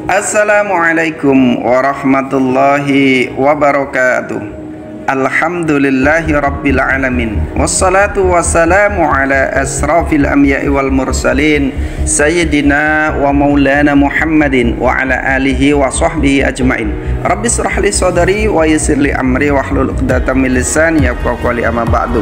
Assalamualaikum warahmatullahi wabarakatuh. Alhamdulillahi rabbil alamin. Wassalatu wassalamu ala asrafil anbiya'i wal mursalin Sayyidina wa maulana Muhammadin wa ala alihi wa sahbihi ajmain. Rabbi shrah li sadri wa yassir li amri wahlul 'uqdatam min lisani yafqahu qawli, amma ba'du.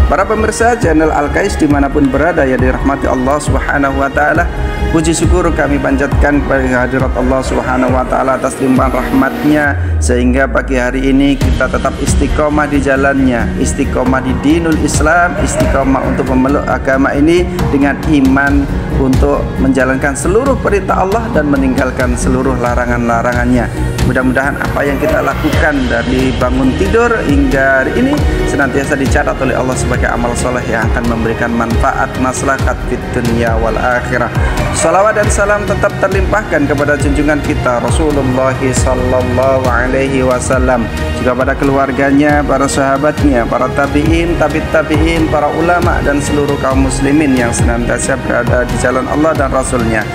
Para pemirsa channel Al-Kais dimanapun berada yang dirahmati Allah Subhanahu wa ta'ala, puji syukur kami panjatkan kepada hadirat Allah Subhanahu wa ta'ala atas limpahan rahmatnya, sehingga pagi hari ini kita tetap istiqomah di jalannya, istiqomah di dinul Islam, istiqomah untuk memeluk agama ini dengan iman untuk menjalankan seluruh perintah Allah dan meninggalkan seluruh larangan-larangannya. Mudah-mudahan apa yang kita lakukan dari bangun tidur hingga hari ini senantiasa dicatat oleh Allah sebagai amal soleh yang akan memberikan manfaat maslahat fid dunya wal akhirah. Salawat dan salam tetap terlimpahkan kepada junjungan kita Rasulullah sallallahu alaihi wasallam, juga pada keluarganya, para sahabatnya, para tabi'in, tabi'in, para ulama dan seluruh kaum muslimin yang senantiasa berada di jalan Allah dan Rasulnya.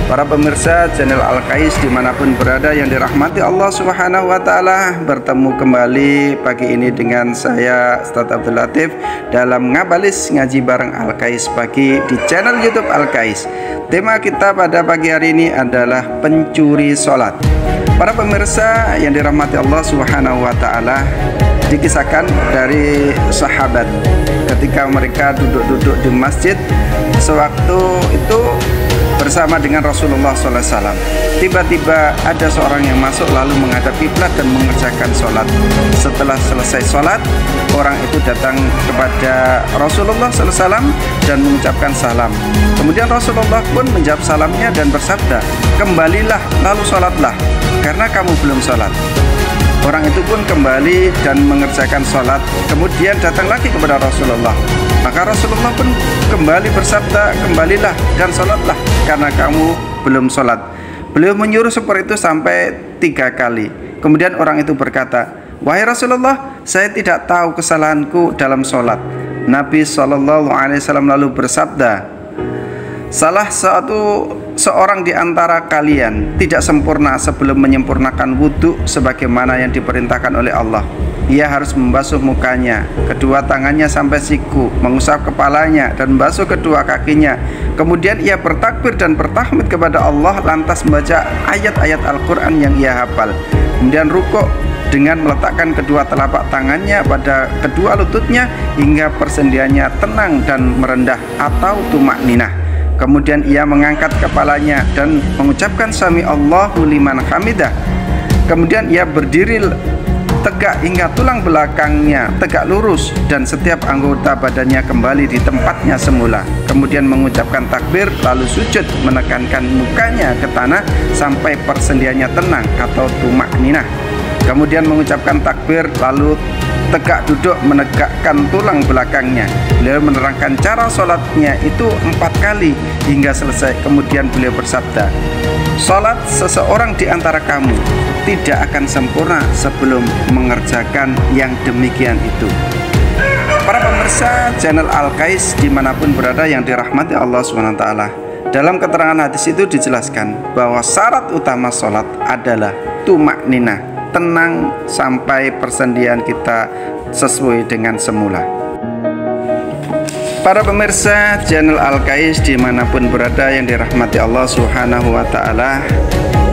Para pemirsa channel Al-Kais dimanapun berada yang dirahmati Allah Subhanahu wa ta'ala, bertemu kembali pagi ini dengan saya Ustadz Abdul Latif dalam Ngabalis Ngaji Bareng Al-Kais pagi di channel YouTube Al-Kais. Tema kita pada pagi hari ini adalah pencuri sholat. Para pemirsa yang dirahmati Allah Subhanahu wa ta'ala, dikisahkan dari sahabat ketika mereka duduk-duduk di masjid sewaktu itu bersama dengan Rasulullah SAW. Tiba-tiba ada seorang yang masuk lalu menghadap kiblat dan mengerjakan sholat. Setelah selesai sholat, orang itu datang kepada Rasulullah SAW dan mengucapkan salam. Kemudian Rasulullah pun menjawab salamnya dan bersabda, "Kembalilah lalu sholatlah, karena kamu belum sholat." Orang itu pun kembali dan mengerjakan sholat. Kemudian datang lagi kepada Rasulullah. Maka Rasulullah pun kembali bersabda, "Kembalilah dan sholatlah, karena kamu belum sholat." Beliau menyuruh seperti itu sampai 3 kali. Kemudian orang itu berkata, "Wahai Rasulullah, saya tidak tahu kesalahanku dalam sholat." Nabi SAW lalu bersabda, "Salah satu seorang di antara kalian tidak sempurna sebelum menyempurnakan wudhu sebagaimana yang diperintahkan oleh Allah. Ia harus membasuh mukanya, kedua tangannya sampai siku, mengusap kepalanya dan membasuh kedua kakinya. Kemudian ia bertakbir dan bertahmid kepada Allah, lantas membaca ayat-ayat Al-Quran yang ia hafal. Kemudian rukuk dengan meletakkan kedua telapak tangannya pada kedua lututnya hingga persendiannya tenang dan merendah atau tumakninah. Kemudian ia mengangkat kepalanya dan mengucapkan sami Allahu liman hamidah. Kemudian ia berdiri tegak hingga tulang belakangnya tegak lurus dan setiap anggota badannya kembali di tempatnya semula. Kemudian mengucapkan takbir lalu sujud menekankan mukanya ke tanah sampai persendiannya tenang atau tumakninah. Kemudian mengucapkan takbir lalu tegak duduk menegakkan tulang belakangnya. Beliau menerangkan cara sholatnya itu 4 kali hingga selesai. Kemudian beliau bersabda, "Sholat seseorang di antara kamu tidak akan sempurna sebelum mengerjakan yang demikian itu." Para pemirsa channel Al-Kais dimanapun berada yang dirahmati Allah SWT, dalam keterangan hadis itu dijelaskan bahwa syarat utama sholat adalah tumakninah, tenang sampai persendian kita sesuai dengan semula. Para pemirsa channel Al-Kais dimanapun berada yang dirahmati Allah Subhanahu wa ta'ala,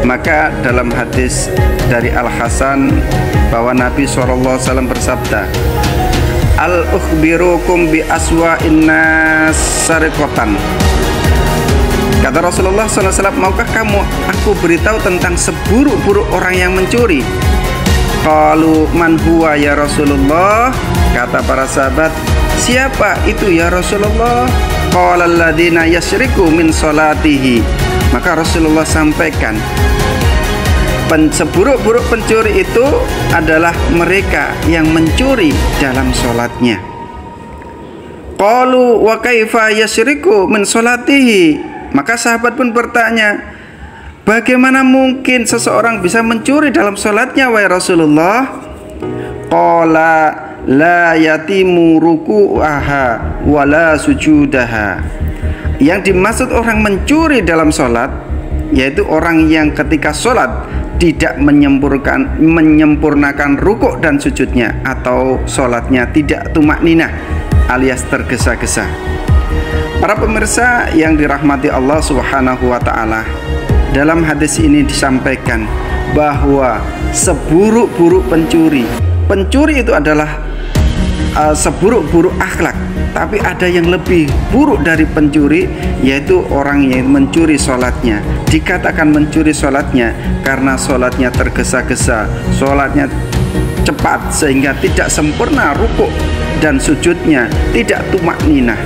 maka dalam hadis dari Al-Hasan bahwa Nabi SAW bersabda, "Al-ukhbirukum bi aswa'in nas sariqatan." Kata Rasulullah SAW, "Maukah kamu aku beritahu tentang seburuk-buruk orang yang mencuri?" Qalu man huwa ya Rasulullah. Kata para sahabat, "Siapa itu ya Rasulullah?" Qala alladziina yasriku min salatihi. Maka Rasulullah sampaikan, seburuk-buruk pencuri itu adalah mereka yang mencuri dalam sholatnya. Qalu wa kaifa yasriku min salatihi. Maka sahabat pun bertanya, Bagaimana mungkin seseorang bisa mencuri dalam sholatnya, wahai Rasulullah? Qala la yatimu ruku'aha wala sujudaha. Yang dimaksud orang mencuri dalam sholat, yaitu orang yang ketika sholat tidak menyempurnakan rukuk dan sujudnya, atau sholatnya tidak tumakninah alias tergesa-gesa. Para pemirsa yang dirahmati Allah Subhanahu wa ta'ala, dalam hadis ini disampaikan bahwa seburuk-buruk pencuri itu adalah seburuk-buruk akhlak, tapi ada yang lebih buruk dari pencuri, yaitu orang yang mencuri sholatnya. Dikatakan mencuri sholatnya karena sholatnya tergesa-gesa, sholatnya cepat sehingga tidak sempurna rukuk dan sujudnya, tidak tumakninah.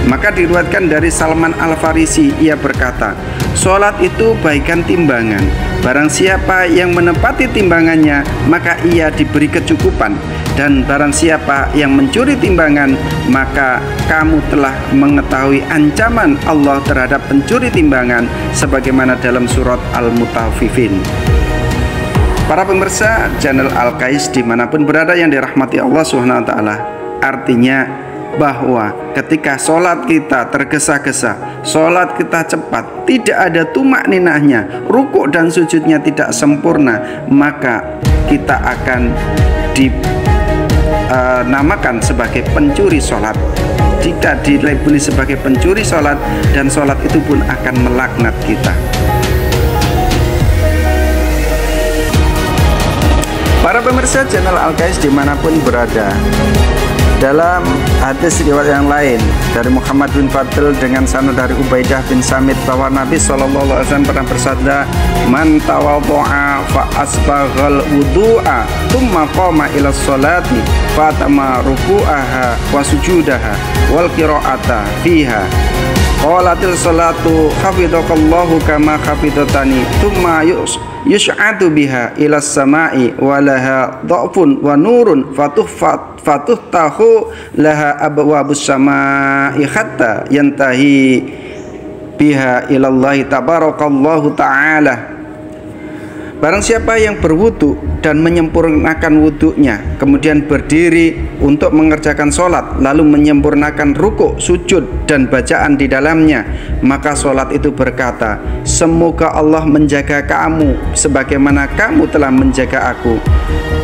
Maka diriwayatkan dari Salman Al-Farisi, ia berkata, sholat itu bagaikan timbangan. Barang siapa yang menepati timbangannya, maka ia diberi kecukupan. Dan barang siapa yang mencuri timbangan, maka kamu telah mengetahui ancaman Allah terhadap pencuri timbangan, sebagaimana dalam surat Al-Mutaffifin. Para pemirsa channel Al-Kais dimanapun berada yang dirahmati Allah Subhanahu wa ta'ala, artinya bahwa ketika sholat kita tergesa-gesa, sholat kita cepat, tidak ada tumakninahnya, rukuk dan sujudnya tidak sempurna, maka kita akan dinamakan sebagai pencuri sholat. Jika dilabeli sebagai pencuri sholat, dan sholat itu pun akan melaknat kita. Para pemirsa channel Al-Kais dimanapun berada, dalam hadis riwayat yang lain dari Muhammad bin Fadl dengan sanad dari Ubaidah bin Samit bahwa Nabi SAW pernah bersabda, man tawaddu'a fa asbaghal wudu'a thumma qama ila sholati fatama ruku'aha wa sujudaha wal qira'ata fiha qalatil salatu hafidhakallahu kama hafidhatani thumma yus'adu biha ila samai walaha dha'fun wa nurun fatuhtahu laha abwabus samai hatta yantahi biha ilallahi tabarakallahu ta'ala. Barang siapa yang berwudu dan menyempurnakan wudunya, kemudian berdiri untuk mengerjakan sholat, lalu menyempurnakan rukuk, sujud, dan bacaan di dalamnya, maka sholat itu berkata, semoga Allah menjaga kamu sebagaimana kamu telah menjaga aku.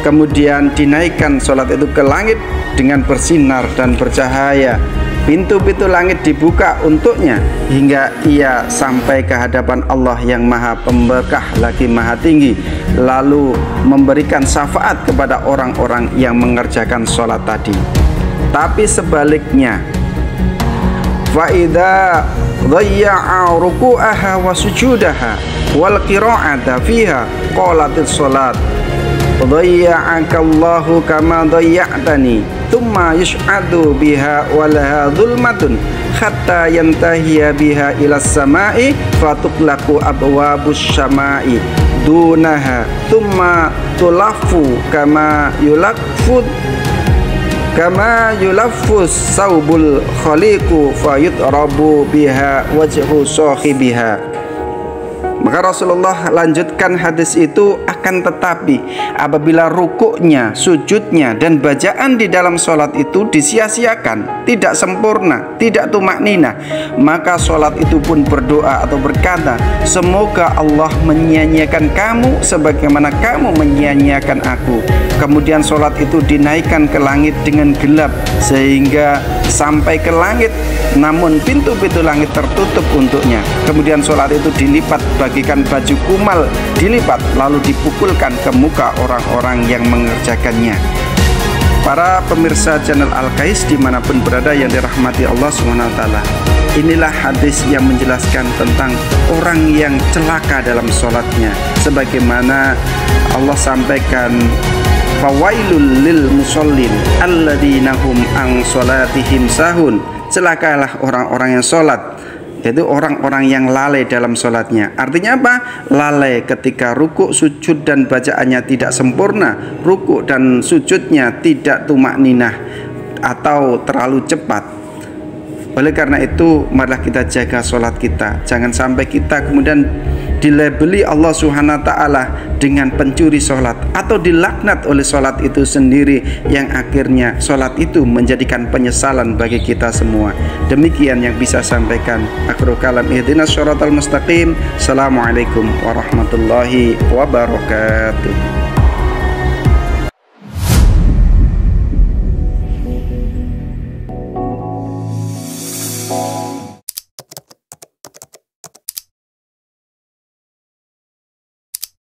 Kemudian dinaikkan sholat itu ke langit dengan bersinar dan bercahaya. Pintu-pintu langit dibuka untuknya hingga ia sampai ke hadapan Allah yang maha pemberkah lagi maha tinggi, lalu memberikan syafaat kepada orang-orang yang mengerjakan sholat tadi. Tapi sebaliknya, fa idza dhayya'a ruku'aha wa sujudaha wal qira'ata fiha qalatis sholat dhayya'akallahu kama dhayya'tani thumma yus'adu biha walaha dhulmatun hatta yantahiya biha ilas samai fatuqlaqu abwabus samai dunaha thumma tulaffu kama yulaffus saubul khaliqu fayutrabu biha wajhu sahibiha. Maka Rasulullah lanjutkan hadis itu, akan tetapi apabila rukuknya, sujudnya, dan bacaan di dalam sholat itu disia-siakan, tidak sempurna, tidak tumakninah, maka sholat itu pun berdoa atau berkata, semoga Allah menyia-nyiakan kamu sebagaimana kamu menyia-nyiakan aku. Kemudian sholat itu dinaikkan ke langit dengan gelap sehingga sampai ke langit, namun pintu-pintu langit tertutup untuknya. Kemudian sholat itu dilipat bagikan baju kumal, dilipat lalu dipukulkan ke muka orang-orang yang mengerjakannya. Para pemirsa channel Al-Kais dimanapun berada yang dirahmati Allah SWT, inilah hadis yang menjelaskan tentang orang yang celaka dalam sholatnya, sebagaimana Allah sampaikan, fawailul lil musallin alladzina hum an sholatihim sahun. Celakalah orang-orang yang sholat, yaitu orang-orang yang lalai dalam sholatnya. Artinya apa? Lalai ketika rukuk, sujud, dan bacaannya tidak sempurna, rukuk dan sujudnya tidak tumakninah atau terlalu cepat. Oleh karena itu, marilah kita jaga sholat kita. Jangan sampai kita kemudian dilabeli Allah Subhanahu wa taala dengan pencuri sholat, atau dilaknat oleh sholat itu sendiri, yang akhirnya sholat itu menjadikan penyesalan bagi kita semua. Demikian yang bisa sampaikan. Akhirul kalam, ihdinas syiratal mustaqim. Assalamualaikum warahmatullahi wabarakatuh.